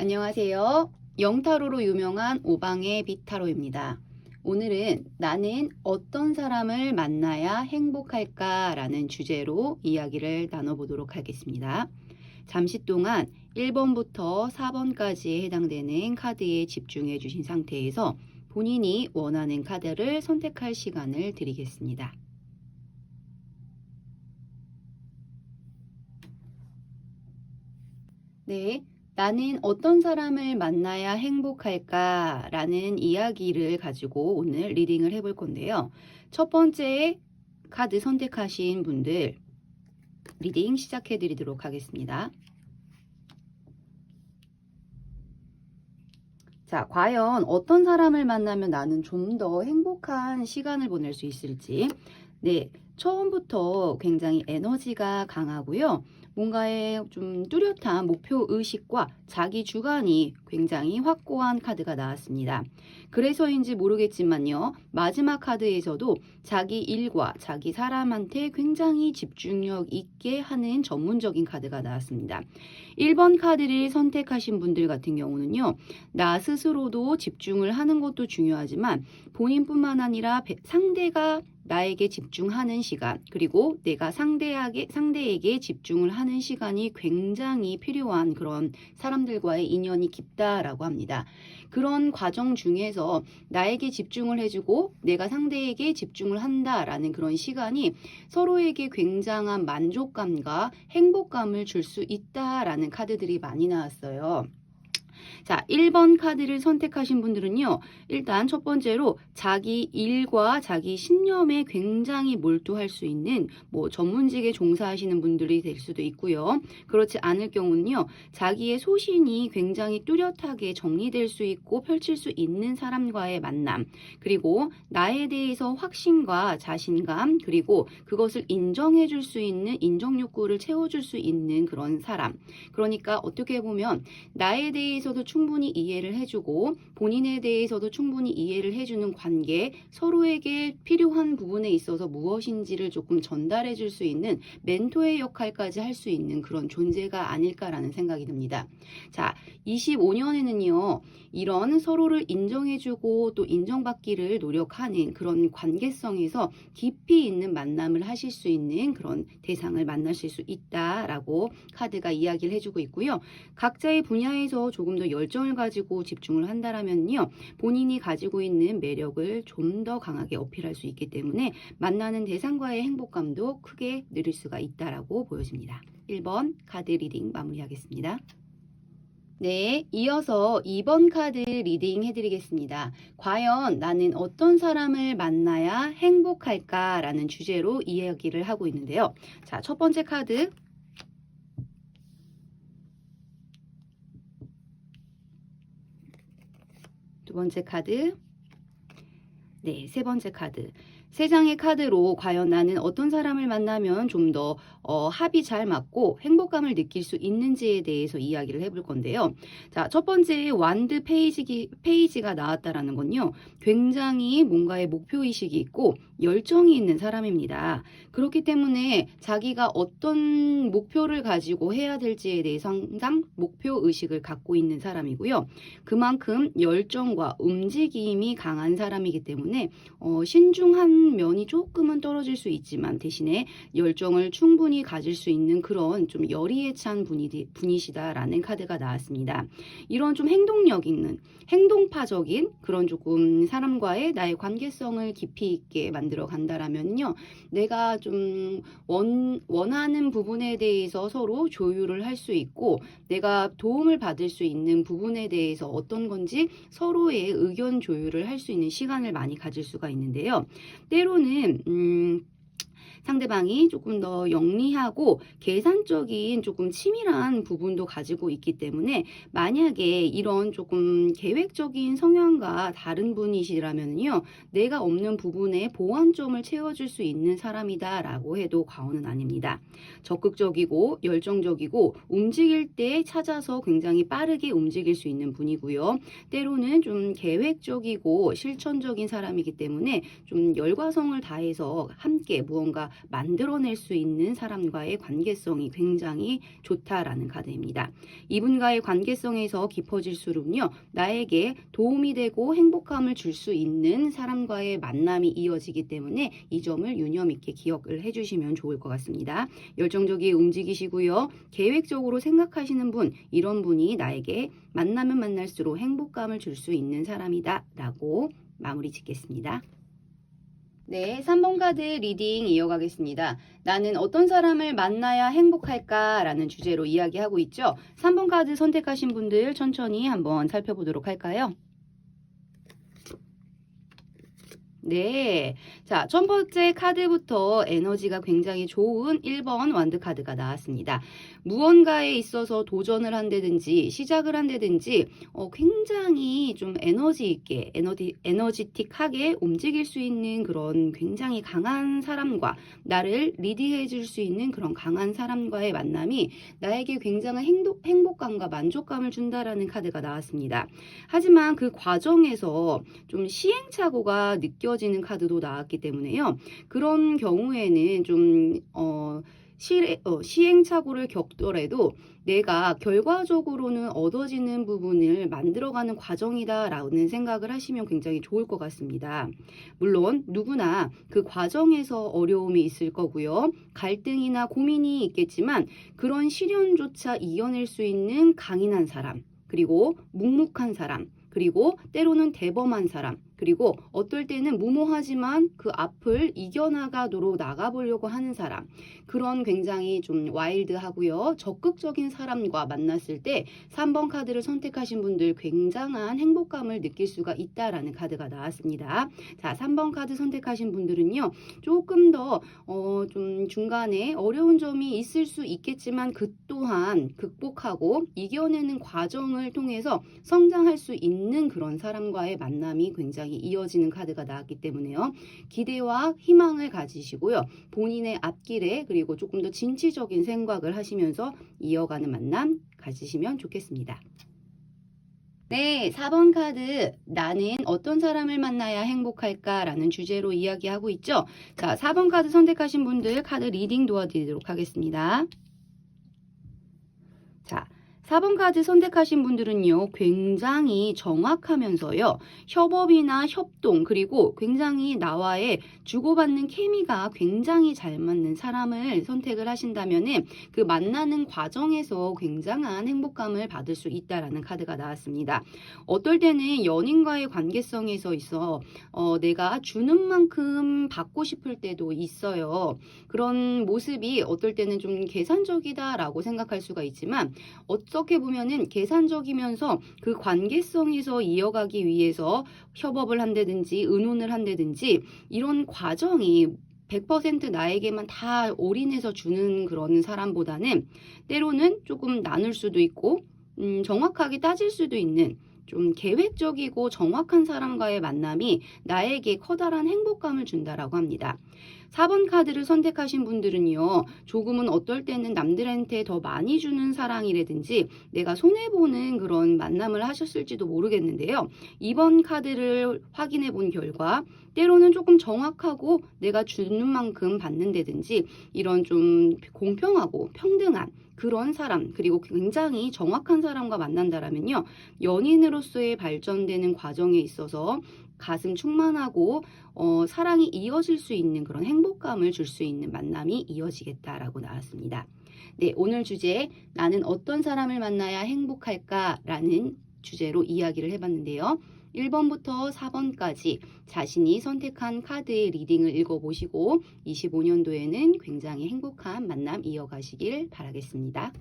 안녕하세요. 영타로로 유명한 오방의 빛타로입니다. 오늘은 나는 어떤 사람을 만나야 행복할까? 라는 주제로 이야기를 나눠보도록 하겠습니다. 잠시 동안 1번부터 4번까지에 해당되는 카드에 집중해 주신 상태에서 본인이 원하는 카드를 선택할 시간을 드리겠습니다. 네. 나는 어떤 사람을 만나야 행복할까? 라는 이야기를 가지고 오늘 리딩을 해볼 건데요. 첫 번째 카드 선택하신 분들 리딩 시작해 드리도록 하겠습니다. 자, 과연 어떤 사람을 만나면 나는 좀 더 행복한 시간을 보낼 수 있을지. 네, 처음부터 굉장히 에너지가 강하고요. 뭔가에 좀 뚜렷한 목표 의식과 자기 주관이 굉장히 확고한 카드가 나왔습니다. 그래서인지 모르겠지만요. 마지막 카드에서도 자기 일과 자기 사람한테 굉장히 집중력 있게 하는 전문적인 카드가 나왔습니다. 1번 카드를 선택하신 분들 같은 경우는요. 나 스스로도 집중을 하는 것도 중요하지만 본인뿐만 아니라 상대가 나에게 집중하는 시간, 그리고 내가 상대에게 집중을 하는 시간이 굉장히 필요한 그런 사람들과의 인연이 깊다라고 합니다. 그런 과정 중에서 나에게 집중을 해주고 내가 상대에게 집중을 한다라는 그런 시간이 서로에게 굉장한 만족감과 행복감을 줄 수 있다라는 카드들이 많이 나왔어요. 자, 1번 카드를 선택하신 분들은요. 일단 첫 번째로 자기 일과 자기 신념에 굉장히 몰두할 수 있는 전문직에 종사하시는 분들이 될 수도 있고요. 그렇지 않을 경우는요. 자기의 소신이 굉장히 뚜렷하게 정리될 수 있고 펼칠 수 있는 사람과의 만남, 그리고 나에 대해서 확신과 자신감, 그리고 그것을 인정해 줄 수 있는 인정 욕구를 채워줄 수 있는 그런 사람. 그러니까 어떻게 보면 나에 대해서도 충분히 이해를 해주고 본인에 대해서도 충분히 이해를 해주는 관계, 서로에게 필요한 부분에 있어서 무엇인지를 조금 전달해 줄 수 있는 멘토의 역할까지 할 수 있는 그런 존재가 아닐까라는 생각이 듭니다. 자, 25년에는요. 이런 서로를 인정해주고 또 인정받기를 노력하는 그런 관계성에서 깊이 있는 만남을 하실 수 있는 그런 대상을 만나실 수 있다라고 카드가 이야기를 해주고 있고요. 각자의 분야에서 조금 더 열정을 가지고 집중을 한다면요. 본인이 가지고 있는 매력을 좀 더 강하게 어필할 수 있기 때문에 만나는 대상과의 행복감도 크게 누릴 수가 있다라고 보여집니다. 1번 카드 리딩 마무리하겠습니다. 네, 이어서 2번 카드 리딩 해드리겠습니다. 과연 나는 어떤 사람을 만나야 행복할까? 라는 주제로 이야기를 하고 있는데요. 자, 첫 번째 카드. 두 번째 카드. 네, 세 번째 카드. 세 장의 카드로 과연 나는 어떤 사람을 만나면 좀 더 합이 잘 맞고 행복감을 느낄 수 있는지에 대해서 이야기를 해볼 건데요. 자, 첫 번째 완드 페이지가 나왔다라는 건요. 굉장히 뭔가의 목표의식이 있고 열정이 있는 사람입니다. 그렇기 때문에 자기가 어떤 목표를 가지고 해야 될지에 대해서 항상 목표의식을 갖고 있는 사람이고요. 그만큼 열정과 움직임이 강한 사람이기 때문에 신중한 면이 조금은 떨어질 수 있지만 대신에 열정을 충분히 가질 수 있는 그런 좀 열의에 찬 분이시다라는 카드가 나왔습니다. 이런 좀 행동력 있는 행동파적인 그런 조금 사람과의 나의 관계성을 깊이 있게 만들어 간다라면요. 내가 좀 원하는 부분에 대해서 서로 조율을 할 수 있고 내가 도움을 받을 수 있는 부분에 대해서 어떤 건지 서로의 의견 조율을 할 수 있는 시간을 많이 가질 수가 있는데요. 때로는 상대방이 조금 더 영리하고 계산적인 조금 치밀한 부분도 가지고 있기 때문에 만약에 이런 조금 계획적인 성향과 다른 분이시라면요. 내가 없는 부분에 보완점을 채워줄 수 있는 사람이다라고 해도 과언은 아닙니다. 적극적이고 열정적이고 움직일 때 찾아서 굉장히 빠르게 움직일 수 있는 분이고요. 때로는 좀 계획적이고 실천적인 사람이기 때문에 좀 열과성을 다해서 함께 무언가 만들어낼 수 있는 사람과의 관계성이 굉장히 좋다라는 카드입니다. 이분과의 관계성에서 깊어질수록요, 나에게 도움이 되고 행복함을 줄 수 있는 사람과의 만남이 이어지기 때문에 이 점을 유념 있게 기억을 해주시면 좋을 것 같습니다. 열정적이 움직이시고요, 계획적으로 생각하시는 분, 이런 분이 나에게 만나면 만날수록 행복감을 줄 수 있는 사람이다 라고 마무리 짓겠습니다. 네, 3번 카드 리딩 이어가겠습니다. 나는 어떤 사람을 만나야 행복할까? 라는 주제로 이야기하고 있죠. 3번 카드 선택하신 분들 천천히 한번 살펴보도록 할까요? 네. 자, 첫 번째 카드부터 에너지가 굉장히 좋은 1번 완드 카드가 나왔습니다. 무언가에 있어서 도전을 한다든지 시작을 한다든지 굉장히 좀 에너지 있게 에너지틱하게 움직일 수 있는 그런 굉장히 강한 사람과 나를 리드해 줄 수 있는 그런 강한 사람과의 만남이 나에게 굉장한 행복감과 만족감을 준다라는 카드가 나왔습니다. 하지만 그 과정에서 좀 시행착오가 느껴지는 카드도 나왔기 때문에요. 그런 경우에는 좀 시행착오를 겪더라도 내가 결과적으로는 얻어지는 부분을 만들어가는 과정이다라는 생각을 하시면 굉장히 좋을 것 같습니다. 물론 누구나 그 과정에서 어려움이 있을 거고요. 갈등이나 고민이 있겠지만 그런 시련조차 이겨낼 수 있는 강인한 사람, 그리고 묵묵한 사람, 그리고 때로는 대범한 사람, 그리고 어떨 때는 무모하지만 그 앞을 이겨나가도록 나가보려고 하는 사람, 그런 굉장히 좀 와일드하고요, 적극적인 사람과 만났을 때 3번 카드를 선택하신 분들 굉장한 행복감을 느낄 수가 있다라는 카드가 나왔습니다. 자, 3번 카드 선택하신 분들은요, 조금 더 좀 중간에 어려운 점이 있을 수 있겠지만 그 또한 극복하고 이겨내는 과정을 통해서 성장할 수 있는 그런 사람과의 만남이 굉장히 이어지는 카드가 나왔기 때문에요. 기대와 희망을 가지시고요. 본인의 앞길에 그리고 조금 더 진취적인 생각을 하시면서 이어가는 만남 가지시면 좋겠습니다. 네, 4번 카드 나는 어떤 사람을 만나야 행복할까? 라는 주제로 이야기하고 있죠. 자, 4번 카드 선택하신 분들 카드 리딩 도와드리도록 하겠습니다. 자, 4번 카드 선택하신 분들은요, 굉장히 정확하면서요, 협업이나 협동, 그리고 굉장히 나와의 주고받는 케미가 굉장히 잘 맞는 사람을 선택을 하신다면은 그 만나는 과정에서 굉장한 행복감을 받을 수 있다라는 카드가 나왔습니다. 어떨 때는 연인과의 관계성에서 있어 내가 주는 만큼 받고 싶을 때도 있어요. 그런 모습이 어떨 때는 좀 계산적이다라고 생각할 수가 있지만 어떻게 보면은 계산적이면서 그 관계성에서 이어가기 위해서 협업을 한다든지 의논을 한다든지 이런 과정이 100% 나에게만 다 올인해서 주는 그런 사람보다는 때로는 조금 나눌 수도 있고 정확하게 따질 수도 있는 좀 계획적이고 정확한 사람과의 만남이 나에게 커다란 행복감을 준다라고 합니다. 4번 카드를 선택하신 분들은요, 조금은 어떨 때는 남들한테 더 많이 주는 사랑이라든지 내가 손해보는 그런 만남을 하셨을지도 모르겠는데요. 2번 카드를 확인해 본 결과 때로는 조금 정확하고 내가 주는 만큼 받는다든지 이런 좀 공평하고 평등한 그런 사람, 그리고 굉장히 정확한 사람과 만난다라면요, 연인으로서의 발전되는 과정에 있어서 가슴 충만하고 사랑이 이어질 수 있는 그런 행복감을 줄 수 있는 만남이 이어지겠다라고 나왔습니다. 네, 오늘 주제 나는 어떤 사람을 만나야 행복할까라는 주제로 이야기를 해봤는데요. 1번부터 4번까지 자신이 선택한 카드의 리딩을 읽어보시고 25년도에는 굉장히 행복한 만남 이어가시길 바라겠습니다.